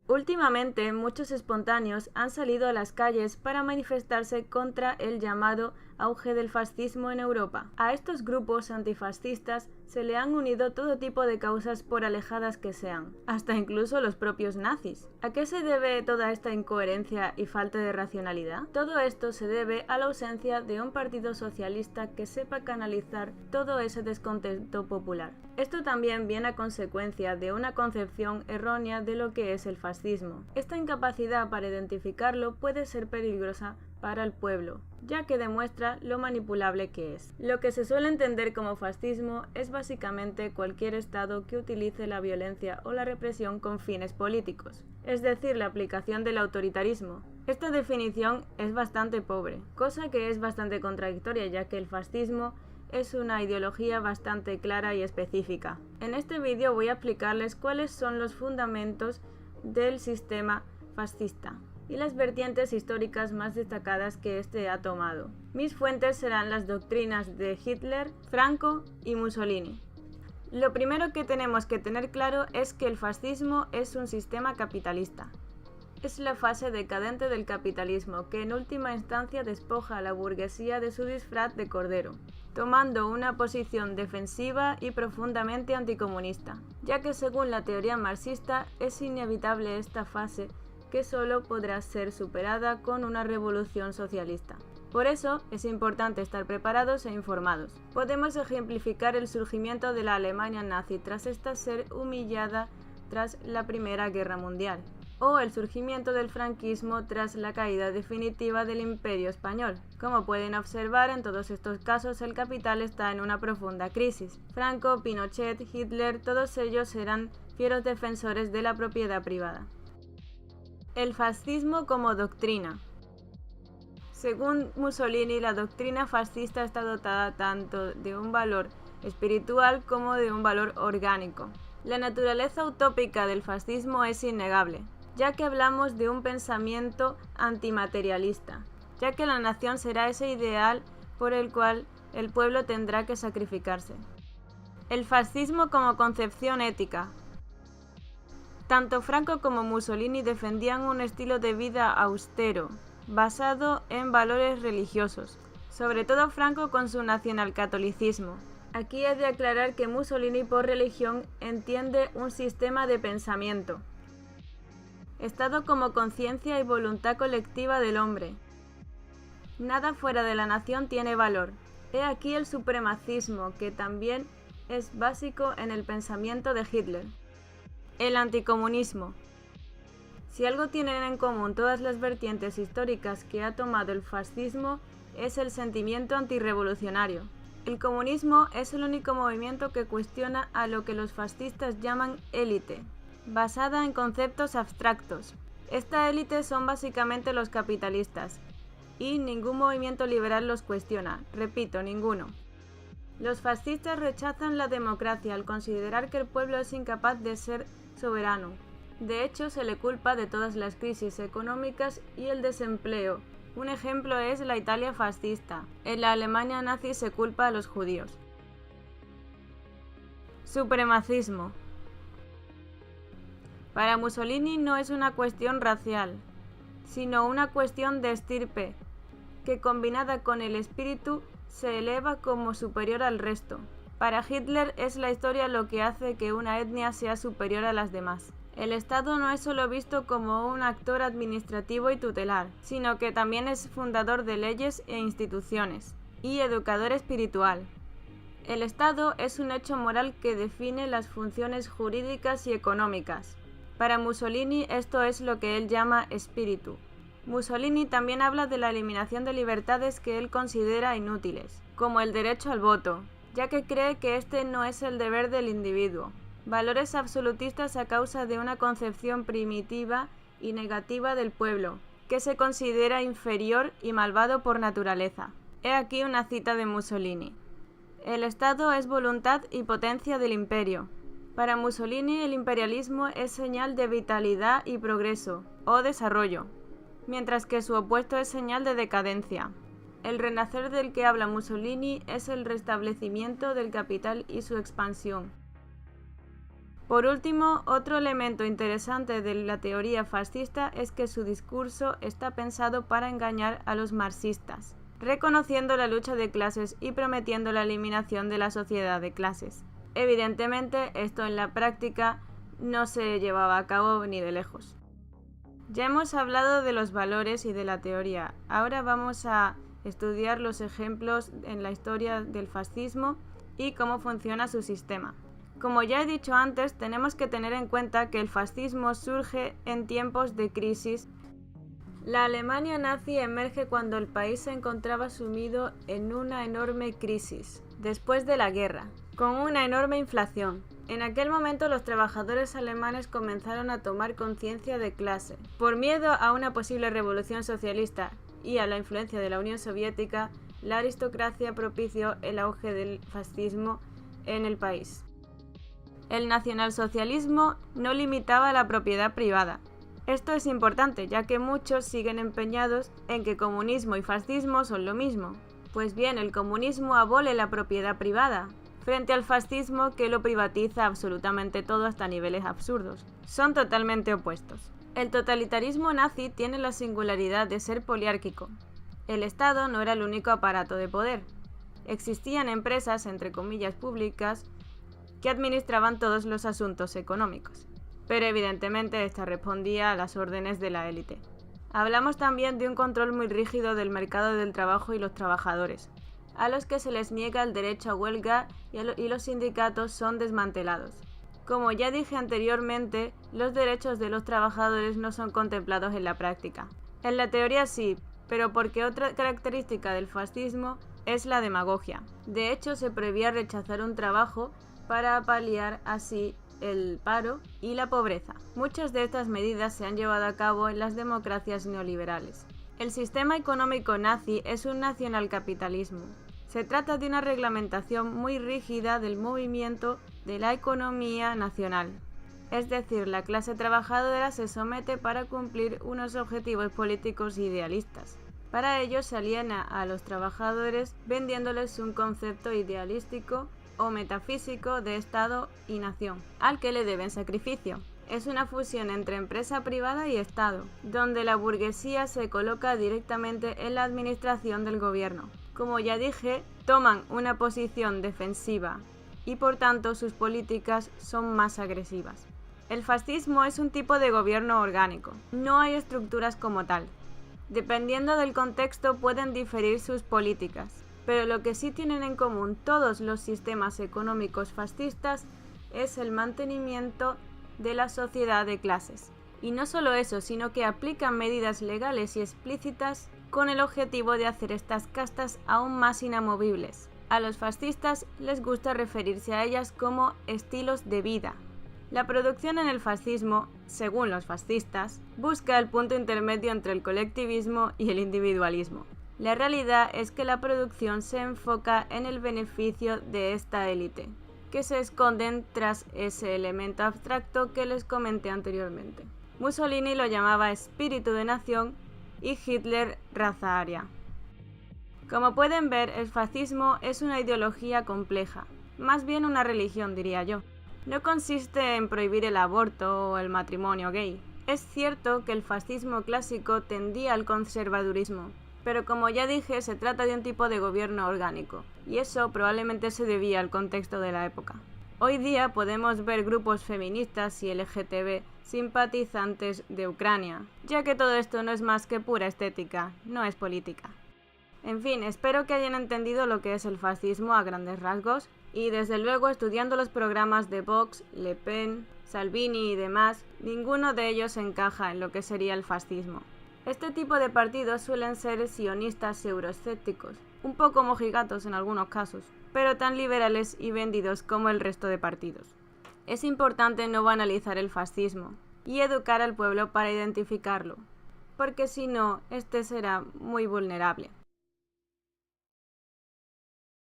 Últimamente, muchos espontáneos han salido a las calles para manifestarse contra el llamado auge del fascismo en Europa. A estos grupos antifascistas se le han unido todo tipo de causas por alejadas que sean, hasta incluso los propios nazis. ¿A qué se debe toda esta incoherencia y falta de racionalidad? Todo esto se debe a la ausencia de un partido socialista que sepa canalizar todo ese descontento popular. Esto también viene a consecuencia de una concepción errónea de lo que es el fascismo. Esta incapacidad para identificarlo puede ser peligrosa para el pueblo, ya que demuestra lo manipulable que es. Lo que se suele entender como fascismo es básicamente cualquier Estado que utilice la violencia o la represión con fines políticos, es decir, la aplicación del autoritarismo. Esta definición es bastante pobre, cosa que es bastante contradictoria, ya que el fascismo es una ideología bastante clara y específica. En este vídeo voy a explicarles cuáles son los fundamentos del sistema fascista y las vertientes históricas más destacadas que éste ha tomado. Mis fuentes serán las doctrinas de Hitler, Franco y Mussolini. Lo primero que tenemos que tener claro es que el fascismo es un sistema capitalista. Es la fase decadente del capitalismo que en última instancia despoja a la burguesía de su disfraz de cordero, tomando una posición defensiva y profundamente anticomunista, ya que según la teoría marxista es inevitable esta fase que solo podrá ser superada con una revolución socialista. Por eso es importante estar preparados e informados. Podemos ejemplificar el surgimiento de la Alemania nazi tras esta ser humillada tras la Primera Guerra Mundial, o el surgimiento del franquismo tras la caída definitiva del Imperio Español. Como pueden observar, en todos estos casos el capital está en una profunda crisis. Franco, Pinochet, Hitler, todos ellos eran fieros defensores de la propiedad privada. El fascismo como doctrina. Según Mussolini, la doctrina fascista está dotada tanto de un valor espiritual como de un valor orgánico. La naturaleza utópica del fascismo es innegable, ya que hablamos de un pensamiento antimaterialista, ya que la nación será ese ideal por el cual el pueblo tendrá que sacrificarse. El fascismo como concepción ética. Tanto Franco como Mussolini defendían un estilo de vida austero, basado en valores religiosos, sobre todo Franco con su nacionalcatolicismo. Aquí he de aclarar que Mussolini por religión entiende un sistema de pensamiento, Estado como conciencia y voluntad colectiva del hombre. Nada fuera de la nación tiene valor. He aquí el supremacismo, que también es básico en el pensamiento de Hitler. El anticomunismo. Si algo tienen en común todas las vertientes históricas que ha tomado el fascismo, es el sentimiento antirrevolucionario. El comunismo es el único movimiento que cuestiona a lo que los fascistas llaman élite, basada en conceptos abstractos. Esta élite son básicamente los capitalistas, y ningún movimiento liberal los cuestiona, repito, ninguno. Los fascistas rechazan la democracia al considerar que el pueblo es incapaz de ser soberano. De hecho, se le culpa de todas las crisis económicas y el desempleo. Un ejemplo es la Italia fascista. En la Alemania nazi se culpa a los judíos. Supremacismo. Para Mussolini no es una cuestión racial, sino una cuestión de estirpe, que combinada con el espíritu se eleva como superior al resto. Para Hitler es la historia lo que hace que una etnia sea superior a las demás. El Estado no es solo visto como un actor administrativo y tutelar, sino que también es fundador de leyes e instituciones, y educador espiritual. El Estado es un hecho moral que define las funciones jurídicas y económicas. Para Mussolini esto es lo que él llama espíritu. Mussolini también habla de la eliminación de libertades que él considera inútiles, como el derecho al voto, ya que cree que este no es el deber del individuo. Valores absolutistas a causa de una concepción primitiva y negativa del pueblo, que se considera inferior y malvado por naturaleza. He aquí una cita de Mussolini. El Estado es voluntad y potencia del imperio. Para Mussolini el imperialismo es señal de vitalidad y progreso, o desarrollo, mientras que su opuesto es señal de decadencia. El renacer del que habla Mussolini es el restablecimiento del capital y su expansión. Por último, otro elemento interesante de la teoría fascista es que su discurso está pensado para engañar a los marxistas, reconociendo la lucha de clases y prometiendo la eliminación de la sociedad de clases. Evidentemente, esto en la práctica no se llevaba a cabo ni de lejos. Ya hemos hablado de los valores y de la teoría. Ahora vamos a estudiar los ejemplos en la historia del fascismo y cómo funciona su sistema. Como ya he dicho antes, tenemos que tener en cuenta que el fascismo surge en tiempos de crisis. La Alemania nazi emerge cuando el país se encontraba sumido en una enorme crisis, después de la guerra, con una enorme inflación. En aquel momento los trabajadores alemanes comenzaron a tomar conciencia de clase. Por miedo a una posible revolución socialista y a la influencia de la Unión Soviética, la aristocracia propició el auge del fascismo en el país. El nacionalsocialismo no limitaba la propiedad privada. Esto es importante, ya que muchos siguen empeñados en que comunismo y fascismo son lo mismo. Pues bien, el comunismo abole la propiedad privada, frente al fascismo que lo privatiza absolutamente todo hasta niveles absurdos. Son totalmente opuestos. El totalitarismo nazi tiene la singularidad de ser poliárquico. El Estado no era el único aparato de poder. Existían empresas, entre comillas, públicas, que administraban todos los asuntos económicos, pero evidentemente esta respondía a las órdenes de la élite. Hablamos también de un control muy rígido del mercado del trabajo y los trabajadores, a los que se les niega el derecho a huelga y los sindicatos son desmantelados. Como ya dije anteriormente, los derechos de los trabajadores no son contemplados en la práctica. En la teoría sí, pero porque otra característica del fascismo es la demagogia. De hecho, se prohibía rechazar un trabajo para paliar así el paro y la pobreza. Muchas de estas medidas se han llevado a cabo en las democracias neoliberales. El sistema económico nazi es un nacionalcapitalismo. Se trata de una reglamentación muy rígida del movimiento de la economía nacional. Es decir, la clase trabajadora se somete para cumplir unos objetivos políticos idealistas. Para ello se aliena a los trabajadores vendiéndoles un concepto idealístico o metafísico de Estado y nación, al que le deben sacrificio. Es una fusión entre empresa privada y Estado, donde la burguesía se coloca directamente en la administración del gobierno. Como ya dije, toman una posición defensiva y por tanto sus políticas son más agresivas. El fascismo es un tipo de gobierno orgánico, no hay estructuras como tal. Dependiendo del contexto pueden diferir sus políticas, pero lo que sí tienen en común todos los sistemas económicos fascistas es el mantenimiento de la sociedad de clases. Y no solo eso, sino que aplican medidas legales y explícitas con el objetivo de hacer estas castas aún más inamovibles. A los fascistas les gusta referirse a ellas como estilos de vida. La producción en el fascismo, según los fascistas, busca el punto intermedio entre el colectivismo y el individualismo. La realidad es que la producción se enfoca en el beneficio de esta élite, que se esconden tras ese elemento abstracto que les comenté anteriormente. Mussolini lo llamaba espíritu de nación y Hitler raza aria. Como pueden ver, el fascismo es una ideología compleja, más bien una religión, diría yo. No consiste en prohibir el aborto o el matrimonio gay. Es cierto que el fascismo clásico tendía al conservadurismo, pero como ya dije, se trata de un tipo de gobierno orgánico, y eso probablemente se debía al contexto de la época. Hoy día podemos ver grupos feministas y LGTB simpatizantes de Ucrania, ya que todo esto no es más que pura estética, no es política. En fin, espero que hayan entendido lo que es el fascismo a grandes rasgos, y desde luego estudiando los programas de Vox, Le Pen, Salvini y demás, ninguno de ellos encaja en lo que sería el fascismo. Este tipo de partidos suelen ser sionistas euroescépticos, un poco mojigatos en algunos casos, pero tan liberales y vendidos como el resto de partidos. Es importante no banalizar el fascismo y educar al pueblo para identificarlo, porque si no, este será muy vulnerable.